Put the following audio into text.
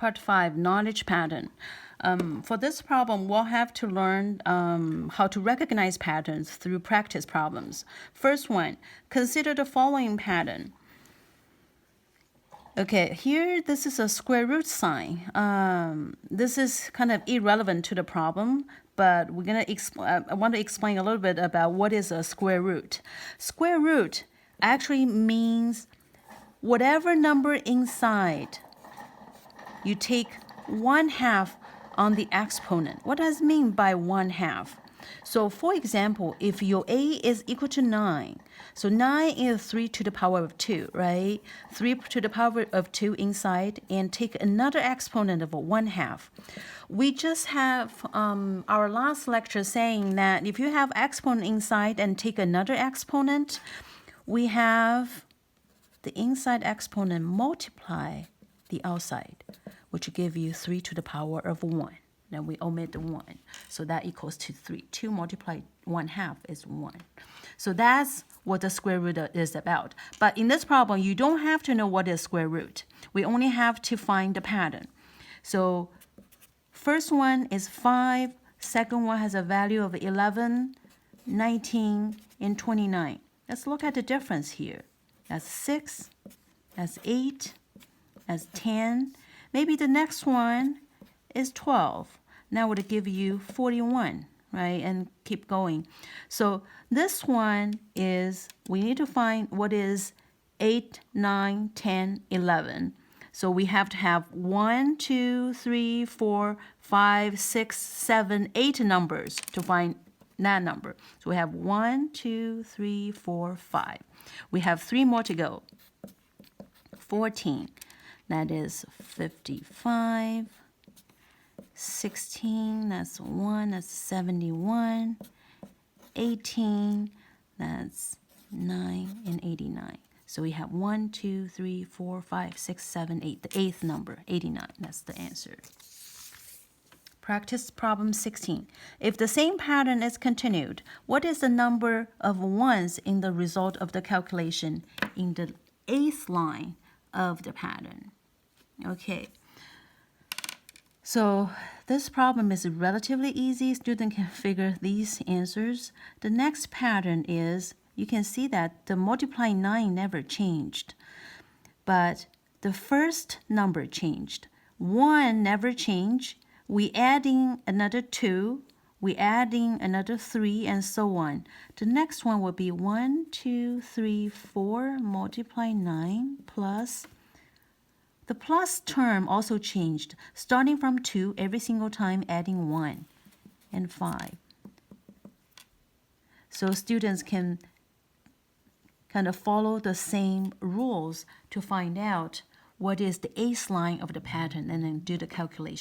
Part 5, knowledge pattern. For this problem, we'll have to learn how to recognize patterns through practice problems. First one, consider the following pattern. Okay, here this is a square root sign. This is kind of irrelevant to the problem, but we're gonna I want to explain a little bit about what is a square root. Square root actually means whatever number inside, you take 1/2 on the exponent. What does it mean by 1/2? So for example, if your a is equal to 9, so 9 is 3 to the power of 2, right? 3 to the power of 2 inside, and take another exponent of 1/2. We just have our last lecture saying that if you have exponent inside and take another exponent, we have the inside exponent multiply the outside, which will give you 3 to the power of 1. Then we omit the 1. So that equals to 3. 2 multiplied 1/2 is 1. So that's what the square root is about. But in this problem, you don't have to know what is square root. We only have to find the pattern. So first one is 5. Second one has a value of 11, 19, and 29. Let's look at the difference here. That's 6, that's 8, that's 10. Maybe the next one is 12. Now it would give you 41, right? And keep going. So this one is, we need to find what is 8, 9, 10, 11. So we have to have 1, 2, 3, 4, 5, 6, 7, 8 numbers to find that number. So we have 1, 2, 3, 4, 5. We have 3 more to go. 14. That is 55. 16, that's 1, that's 71. 18, that's 9, and 89. So we have 1, 2, 3, 4, 5, 6, 7, 8. The 8th number, 89. That's the answer. Practice problem 16. If the same pattern is continued, what is the number of ones in the result of the calculation in the 8th line of the pattern? Okay. So this problem is relatively easy. Student can figure these answers. The next pattern is, you can see that the multiplying 9 never changed, but the first number changed. 1 never changed. We adding another 2, we adding another 3, and so on. The next one will be 1, 2, 3, 4 multiply 9 plus. The plus term also changed, starting from 2 every single time, adding 1 and 5. So students can kind of follow the same rules to find out what is the 8th line of the pattern and then do the calculation.